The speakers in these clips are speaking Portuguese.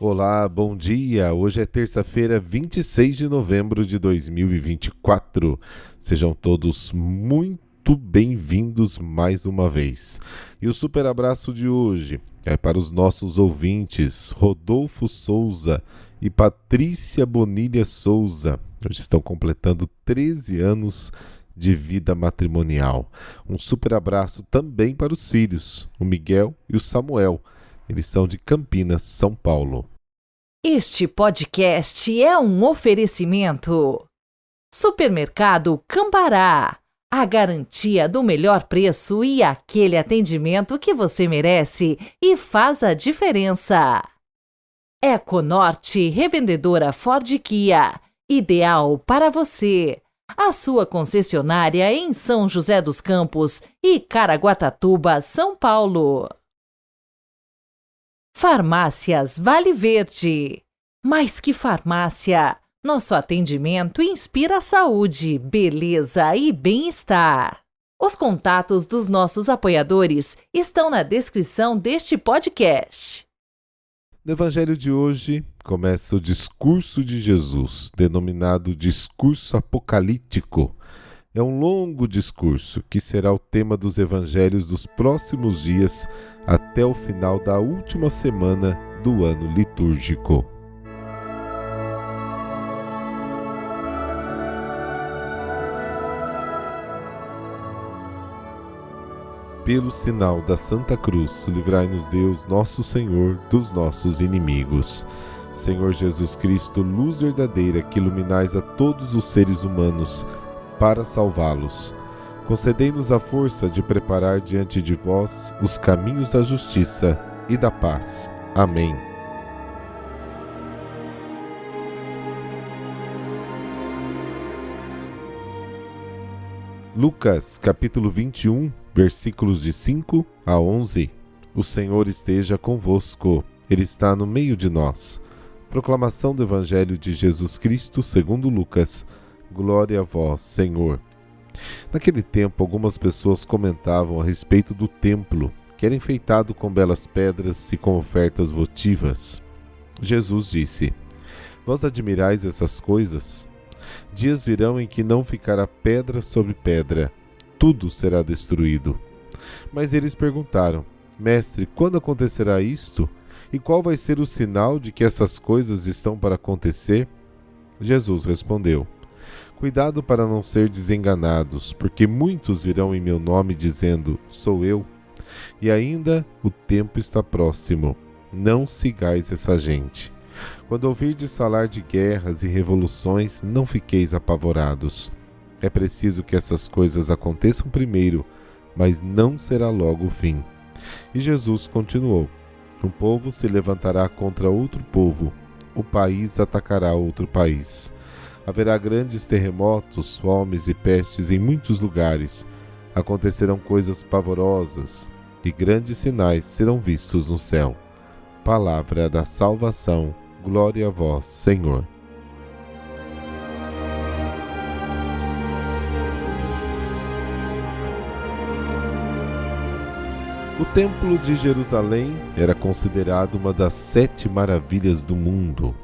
Olá, bom dia! Hoje é terça-feira, 26 de novembro de 2024. Sejam todos muito bem-vindos mais uma vez. E o super abraço de hoje é para os nossos ouvintes Rodolfo Souza e Patrícia Bonilha Souza. Hoje estão completando 13 anos de vida matrimonial. Um super abraço também para os filhos, o Miguel e o Samuel. Eles são de Campinas, São Paulo. Este podcast é um oferecimento. Supermercado Cambará. A garantia do melhor preço e aquele atendimento que você merece e faz a diferença. Econorte, revendedora Ford Kia. Ideal para você. A sua concessionária em São José dos Campos e Caraguatatuba, São Paulo. Farmácias Vale Verde. Mais que farmácia, nosso atendimento inspira saúde, beleza e bem-estar. Os contatos dos nossos apoiadores estão na descrição deste podcast. No Evangelho de hoje, começa o discurso de Jesus, denominado discurso apocalíptico. É um longo discurso que será o tema dos evangelhos dos próximos dias até o final da última semana do ano litúrgico. Pelo sinal da Santa Cruz, livrai-nos Deus, nosso Senhor, dos nossos inimigos. Senhor Jesus Cristo, luz verdadeira que iluminais a todos os seres humanos, para salvá-los. Concedei-nos a força de preparar diante de vós os caminhos da justiça e da paz. Amém. Lucas, capítulo 21, versículos de 5 a 11. O Senhor esteja convosco. Ele está no meio de nós. Proclamação do Evangelho de Jesus Cristo segundo Lucas. Glória a vós, Senhor. Naquele tempo, algumas pessoas comentavam a respeito do templo, que era enfeitado com belas pedras e com ofertas votivas. Jesus disse: Vós admirais essas coisas? Dias virão em que não ficará pedra sobre pedra, tudo será destruído. Mas eles perguntaram: Mestre, quando acontecerá isto? E qual vai ser o sinal de que essas coisas estão para acontecer? Jesus respondeu: Cuidado para não ser desenganados, porque muitos virão em meu nome dizendo, sou eu. E ainda o tempo está próximo. Não sigais essa gente. Quando ouvirdes falar de guerras e revoluções, não fiqueis apavorados. É preciso que essas coisas aconteçam primeiro, mas não será logo o fim. E Jesus continuou: Um povo se levantará contra outro povo, o país atacará outro país. Haverá grandes terremotos, fomes e pestes em muitos lugares. Acontecerão coisas pavorosas e grandes sinais serão vistos no céu. Palavra da salvação. Glória a vós, Senhor. O Templo de Jerusalém era considerado uma das 7 maravilhas do mundo.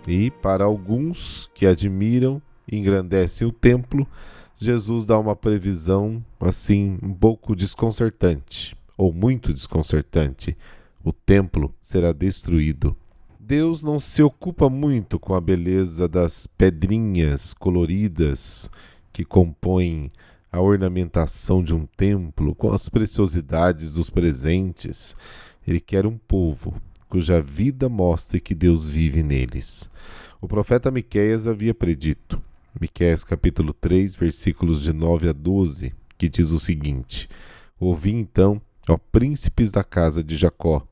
E, para alguns que admiram e engrandecem o templo, Jesus dá uma previsão, assim, um pouco desconcertante, ou muito desconcertante. O templo será destruído. Deus não se ocupa muito com a beleza das pedrinhas coloridas que compõem a ornamentação de um templo, com as preciosidades dos presentes. Ele quer um povo cuja vida mostre que Deus vive neles. O profeta Miqueias havia predito, Miqueias capítulo 3, versículos de 9 a 12, que diz o seguinte: Ouvi então, ó príncipes da casa de Jacó,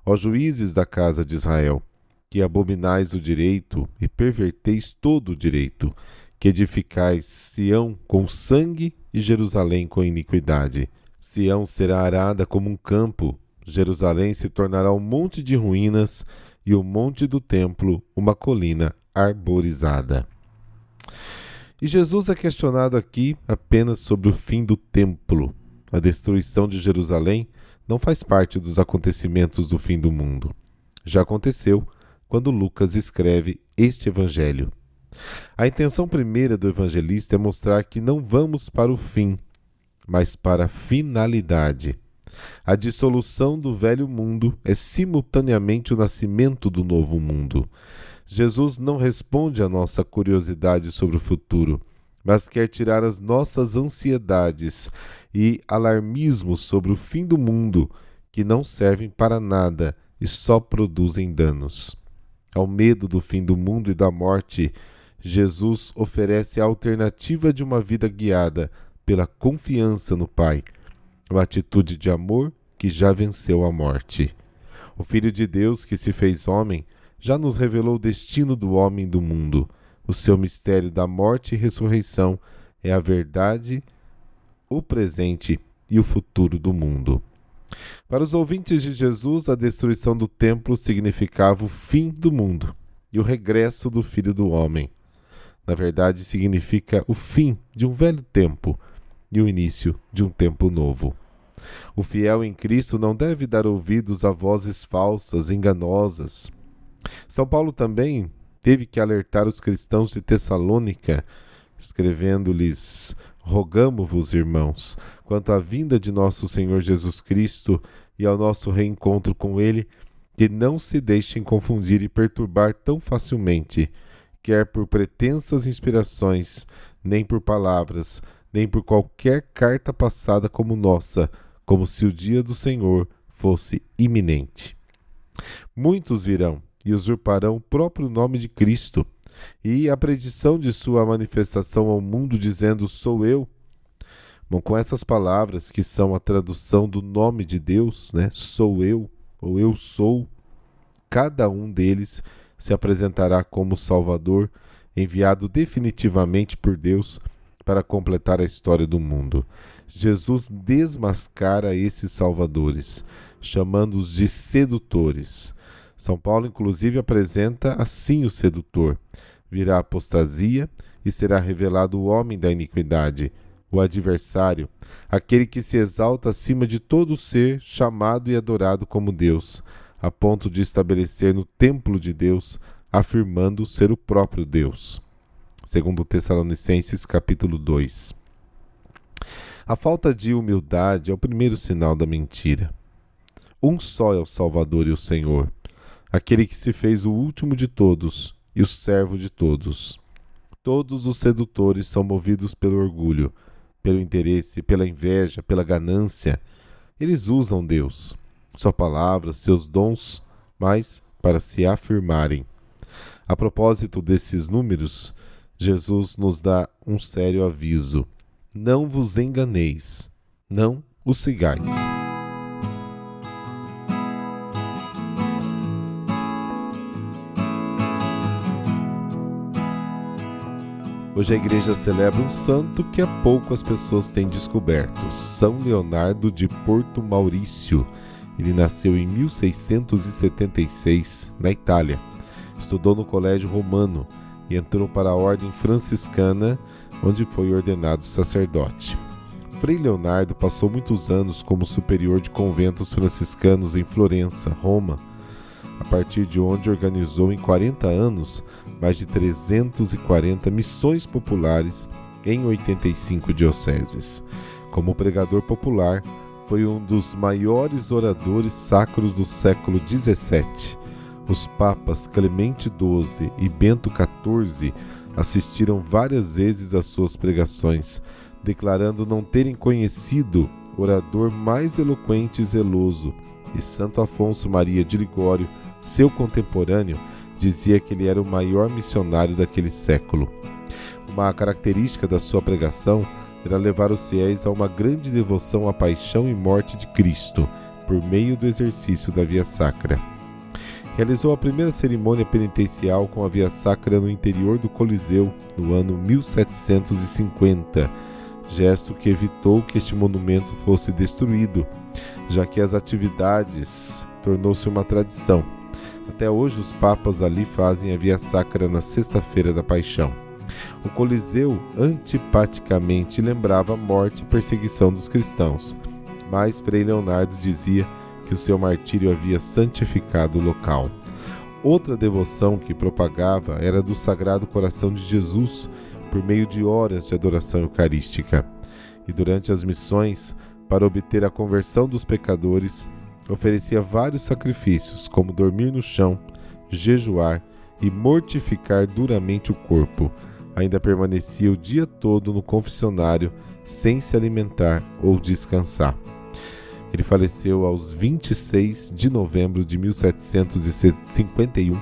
ó juízes da casa de Israel, que abominais o direito e perverteis todo o direito, que edificais Sião com sangue e Jerusalém com iniquidade. Sião será arada como um campo, Jerusalém se tornará um monte de ruínas e o monte do templo uma colina arborizada. E Jesus é questionado aqui apenas sobre o fim do templo. A destruição de Jerusalém não faz parte dos acontecimentos do fim do mundo. Já aconteceu quando Lucas escreve este evangelho. A intenção primeira do evangelista é mostrar que não vamos para o fim, mas para a finalidade. A dissolução do velho mundo é simultaneamente o nascimento do novo mundo. Jesus não responde à nossa curiosidade sobre o futuro, mas quer tirar as nossas ansiedades e alarmismos sobre o fim do mundo, que não servem para nada e só produzem danos. Ao medo do fim do mundo e da morte, Jesus oferece a alternativa de uma vida guiada pela confiança no Pai, uma atitude de amor que já venceu a morte. O Filho de Deus, que se fez homem, já nos revelou o destino do homem do mundo. O seu mistério da morte e ressurreição é a verdade, o presente e o futuro do mundo. Para os ouvintes de Jesus, a destruição do templo significava o fim do mundo e o regresso do Filho do Homem. Na verdade, significa o fim de um velho tempo e o início de um tempo novo. O fiel em Cristo não deve dar ouvidos a vozes falsas, enganosas. São Paulo também teve que alertar os cristãos de Tessalônica, escrevendo-lhes: rogamo-vos, irmãos, quanto à vinda de nosso Senhor Jesus Cristo e ao nosso reencontro com Ele, que não se deixem confundir e perturbar tão facilmente, quer por pretensas inspirações, nem por palavras, nem por qualquer carta passada como nossa, como se o dia do Senhor fosse iminente. Muitos virão e usurparão o próprio nome de Cristo, e a predição de sua manifestação ao mundo dizendo: sou eu. Bom, com essas palavras, que são a tradução do nome de Deus, né? Sou eu, ou eu sou, cada um deles se apresentará como Salvador, enviado definitivamente por Deus para completar a história do mundo. Jesus desmascara esses salvadores, chamando-os de sedutores. São Paulo, inclusive, apresenta assim o sedutor. Virá a apostasia e será revelado o homem da iniquidade, o adversário, aquele que se exalta acima de todo ser chamado e adorado como Deus, a ponto de estabelecer no templo de Deus, afirmando ser o próprio Deus. Segundo Tessalonicenses, capítulo 2. A falta de humildade é o primeiro sinal da mentira. Um só é o Salvador e o Senhor, aquele que se fez o último de todos e o servo de todos. Todos os sedutores são movidos pelo orgulho, pelo interesse, pela inveja, pela ganância. Eles usam Deus, sua palavra, seus dons, mas para se afirmarem. A propósito desses números, Jesus nos dá um sério aviso: não vos enganeis, não os sigais. Hoje a igreja celebra um santo que há pouco as pessoas têm descoberto, São Leonardo de Porto Maurício. Ele nasceu em 1676, na Itália. Estudou no Colégio Romano e entrou para a Ordem Franciscana, onde foi ordenado sacerdote. Frei Leonardo passou muitos anos como superior de conventos franciscanos em Florença, Roma, a partir de onde organizou em 40 anos mais de 340 missões populares em 85 dioceses. Como pregador popular, foi um dos maiores oradores sacros do século XVII. Os papas Clemente XII e Bento XIV assistiram várias vezes às suas pregações, declarando não terem conhecido orador mais eloquente e zeloso, e Santo Afonso Maria de Ligório, seu contemporâneo, dizia que ele era o maior missionário daquele século. Uma característica da sua pregação era levar os fiéis a uma grande devoção à paixão e morte de Cristo, por meio do exercício da Via Sacra. Realizou a primeira cerimônia penitencial com a Via Sacra no interior do Coliseu, no ano 1750, gesto que evitou que este monumento fosse destruído, já que as atividades tornou-se uma tradição. Até hoje os papas ali fazem a Via Sacra na Sexta-feira da Paixão. O Coliseu antipaticamente lembrava a morte e perseguição dos cristãos, mas Frei Leonardo dizia que o seu martírio havia santificado o local. Outra devoção que propagava era do Sagrado Coração de Jesus, por meio de horas de adoração eucarística. E durante as missões, para obter a conversão dos pecadores, oferecia vários sacrifícios, como dormir no chão, jejuar e mortificar duramente o corpo. Ainda permanecia o dia todo no confessionário, sem se alimentar ou descansar. Ele faleceu aos 26 de novembro de 1751,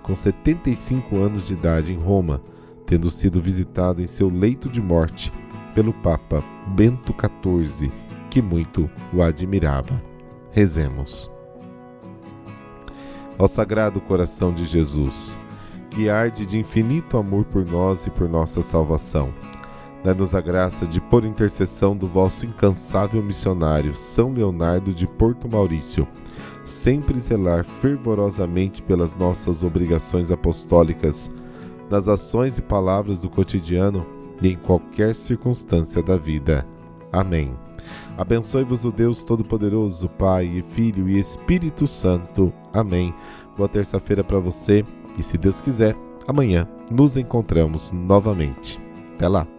com 75 anos de idade, em Roma, tendo sido visitado em seu leito de morte pelo Papa Bento XIV, que muito o admirava. Rezemos. Ó Sagrado Coração de Jesus, que arde de infinito amor por nós e por nossa salvação, dai-nos a graça de, por intercessão do vosso incansável missionário São Leonardo de Porto Maurício, sempre zelar fervorosamente pelas nossas obrigações apostólicas, nas ações e palavras do cotidiano e em qualquer circunstância da vida. Amém. Abençoe-vos o Deus Todo-Poderoso, Pai e Filho e Espírito Santo. Amém. Boa terça-feira para você e, se Deus quiser, amanhã nos encontramos novamente. Até lá.